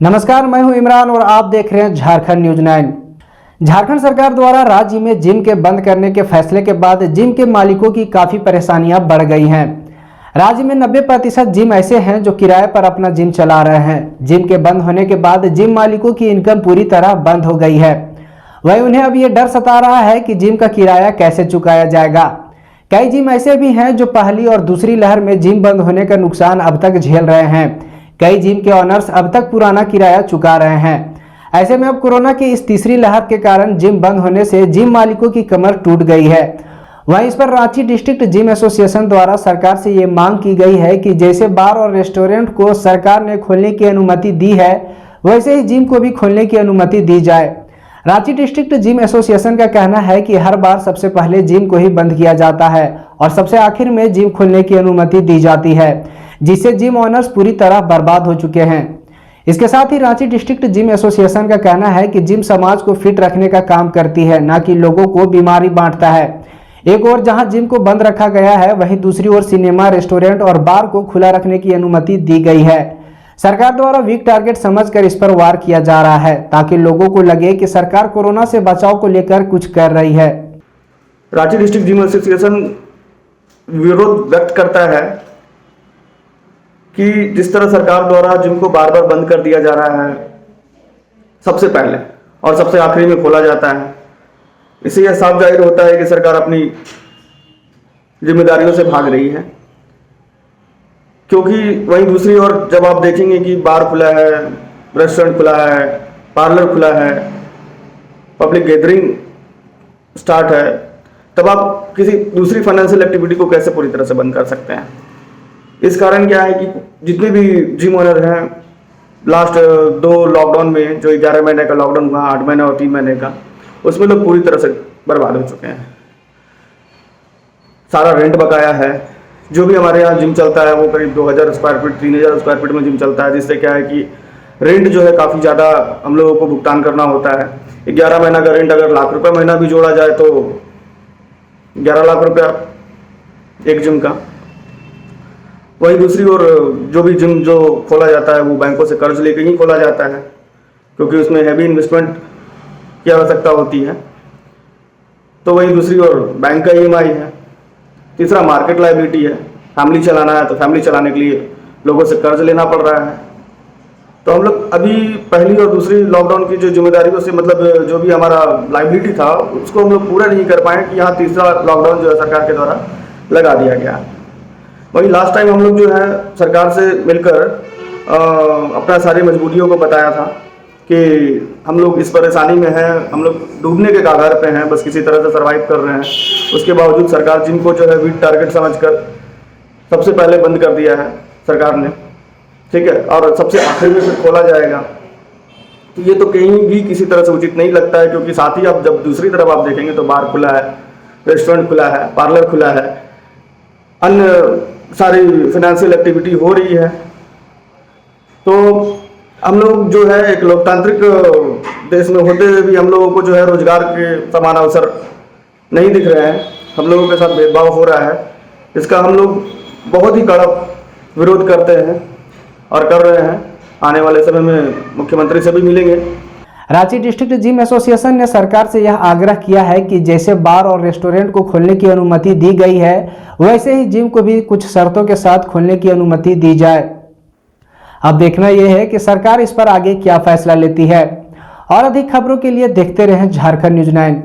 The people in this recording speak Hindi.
नमस्कार, मैं हूं इमरान और आप देख रहे हैं झारखंड न्यूज 9। झारखंड सरकार द्वारा राज्य में जिम के बंद करने के फैसले के बाद जिम के मालिकों की काफी परेशानियां बढ़ गई हैं। राज्य में 90% जिम ऐसे हैं जो किराए पर अपना जिम चला रहे हैं। जिम के बंद होने के बाद जिम मालिकों की इनकम पूरी तरह बंद हो गई है। वहीं उन्हें अब ये डर सता रहा है कि जिम का किराया कैसे चुकाया जाएगा। कई जिम ऐसे भी हैं जो पहली और दूसरी लहर में जिम बंद होने का नुकसान अब तक झेल रहे हैं। कई जिम के ऑनर्स अब तक पुराना किराया चुका रहे हैं। ऐसे में अब कोरोना की इस तीसरी लहर के कारण जिम बंद होने से जिम मालिकों की कमर टूट गई है। वहीं इस पर रांची डिस्ट्रिक्ट जिम एसोसिएशन द्वारा सरकार से ये मांग की गई है कि जैसे बार और रेस्टोरेंट को सरकार ने खोलने की अनुमति दी है, वैसे ही जिम को भी खोलने की अनुमति दी जाए। रांची डिस्ट्रिक्ट जिम एसोसिएशन का कहना है कि हर बार सबसे पहले जिम को ही बंद किया जाता है और सबसे आखिर में जिम खोलने की अनुमति दी जाती है, जिससे जिम ओनर्स पूरी तरह बर्बाद हो चुके हैं। इसके साथ ही रांची डिस्ट्रिक्ट जिम एसोसिएशन का कहना है कि जिम समाज को फिट रखने का काम करती है, न कि लोगों को बीमारी बांटता है। एक ओर जहां जिम को बंद रखा गया है, वहीं दूसरी ओर सिनेमा, रेस्टोरेंट और बार को खुला रखने की अनुमति दी गई है। सरकार द्वारा वीक टारगेट समझकर इस पर वार किया जा रहा है, ताकि लोगों को लगे कि सरकार कोरोना से बचाव को लेकर कुछ कर रही है। रांची डिस्ट्रिक्ट जिम एसोसिएशन विरोध व्यक्त करता है कि जिस तरह सरकार द्वारा जिम को बार बार बंद कर दिया जा रहा है, सबसे पहले और सबसे आखिरी में खोला जाता है, इससे यह साफ जाहिर होता है कि सरकार अपनी जिम्मेदारियों से भाग रही है। क्योंकि वहीं दूसरी ओर जब आप देखेंगे कि बार खुला है, रेस्टोरेंट खुला है, पार्लर खुला है, पब्लिक गैदरिंग स्टार्ट है, तब आप किसी दूसरी फाइनेंशियल एक्टिविटी को कैसे पूरी तरह से बंद कर सकते हैं। इस कारण क्या है कि जितने भी जिम ओनर हैं, लास्ट 2 लॉकडाउन में जो 11 महीने का लॉकडाउन हुआ, 8 महीने और 3 महीने का, उसमें लोग पूरी तरह से बर्बाद हो चुके हैं। सारा रेंट बकाया है। जो भी हमारे यहाँ जिम चलता है वो करीब 2000 स्क्वायर फीट, 3000 स्क्वायर फीट में जिम चलता है, जिससे क्या है कि रेंट जो है काफ़ी ज़्यादा हम लोगों को भुगतान करना होता है। 11 महीना का रेंट अगर लाख रुपये महीना भी जोड़ा जाए तो 11 लाख रुपया एक जिम का। वहीं दूसरी ओर जो भी जिम जो खोला जाता है वो बैंकों से कर्ज लेकर ही खोला जाता है, क्योंकि उसमें हैवी इन्वेस्टमेंट की आवश्यकता होती है। तो वहीं दूसरी ओर बैंक का EMI है। तीसरा मार्केट लायबिलिटी है। फैमिली चलाना है तो फैमिली चलाने के लिए लोगों से कर्ज लेना पड़ रहा है। तो हम लोग अभी पहली और दूसरी लॉकडाउन की जो जिम्मेदारियों से मतलब जो भी हमारा लायबिलिटी था उसको हम लोग पूरा नहीं कर पाए कि यहाँ तीसरा लॉकडाउन जो है सरकार के द्वारा लगा दिया गया। वही लास्ट टाइम हम लोग जो है सरकार से मिलकर अपना सारी मजबूरियों को बताया था कि हम लोग इस परेशानी में हैं, हम लोग डूबने के कगार पे हैं, बस किसी तरह से सर्वाइव कर रहे हैं। उसके बावजूद सरकार जिनको जो है वीक टारगेट समझकर सबसे पहले बंद कर दिया है सरकार ने, ठीक है, और सबसे आखिर में फिर खोला जाएगा। तो ये तो कहीं भी किसी तरह से उचित नहीं लगता है, क्योंकि साथ ही आप जब दूसरी तरफ आप देखेंगे तो बार खुला है, रेस्टोरेंट खुला है, पार्लर खुला है, अन्य सारी फाइनेंशियल एक्टिविटी हो रही है। तो हम लोग जो है एक लोकतांत्रिक देश में होते हुए भी हम लोगों को जो है रोजगार के समान अवसर नहीं दिख रहे हैं। हम लोगों के साथ भेदभाव हो रहा है। इसका हम लोग बहुत ही कड़ा विरोध करते हैं और कर रहे हैं। आने वाले समय में मुख्यमंत्री से भी मिलेंगे। रांची डिस्ट्रिक्ट जिम एसोसिएशन ने सरकार से यह आग्रह किया है कि जैसे बार और रेस्टोरेंट को खोलने की अनुमति दी गई है, वैसे ही जिम को भी कुछ शर्तों के साथ खोलने की अनुमति दी जाए। अब देखना यह है कि सरकार इस पर आगे क्या फैसला लेती है। और अधिक खबरों के लिए देखते रहें झारखंड न्यूज 9।